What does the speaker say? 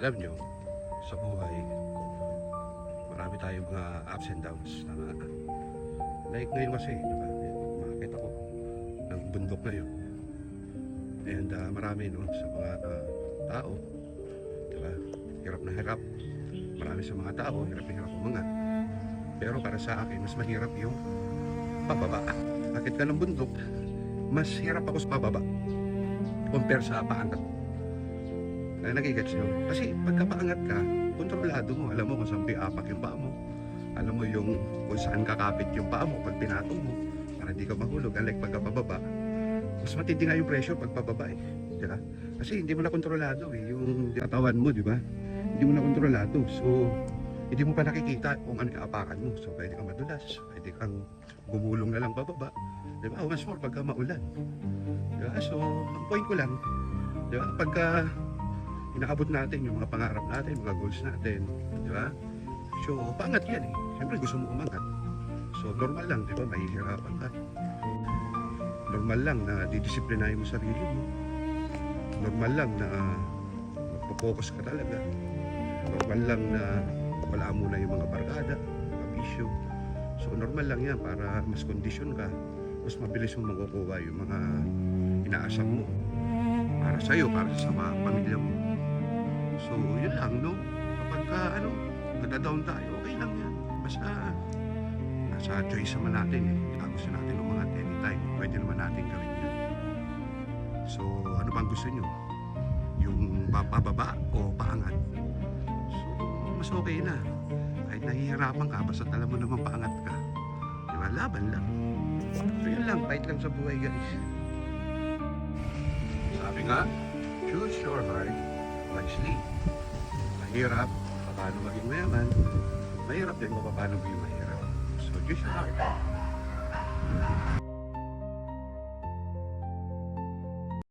Alam nyo, sa buhay, marami tayong mga ups and downs. Like ngayon kasi, diba? Makakita ko ng bundok ngayon. And marami no, sa mga tao, diba? Hirap na hirap. Marami sa mga tao, hirap na hirap umangat. Pero para sa akin, mas mahirap yung pababa. Akit ka ng bundok, mas hirap ako sa pababa compare sa paangat. Nagigets nyo? Kasi pagka paangat ka, kontrolado mo. Alam mo kung saan piapak yung paa mo. Alam mo yung kung saan kakapit yung paa mo pag pinatong mo para hindi ka mahulog. Unlike pagka pababa, mas matindi nga yung pressure pag pababa eh. Diba? Kasi hindi mo na kontrolado eh. Yung katawan mo, di ba? Hindi mo na kontrolado. So, hindi mo pa nakikita kung ano yung apakan mo. So, pwede kang madulas. Pwede kang gumulong na lang pababa. Diba? Once more, pagka maulan. Diba? So, ang point ko lang, diba? Pagka inaabot natin yung mga pangarap natin, mga goals natin, diba? So, paangat yan eh. Siyempre, gusto mo umangat. So, normal lang, diba? Mahihirapan ka. Normal lang na didisiplinahin mo sarili mo. Normal lang na magpo-focus ka talaga. Normal lang na wala muna yung mga barkada, mga bisyo. So normal lang yan para mas kondisyon ka, mas mabilis mong makukuha yung mga inaasam mo para sa'yo, para sa mga pamilya mo. So yun lang, no? Kapag nagda-down tayo, okay lang yan. Basta nasa choice naman natin eh. Kung gusto natin umangat anytime, pwede naman natin gawin yan. So ano bang gusto nyo? Yung pababa o paangat? Mas okay na. Kahit nahihirapan ka, basta alam mo naman paangat ka. Diba? Laban lang. So yun lang, fight lang sa buhay guys. Sabi nga, choose your heart wisely. Mahirap, paano maging mayaman. Mahirap din kung paano maging mahirap. So choose your heart.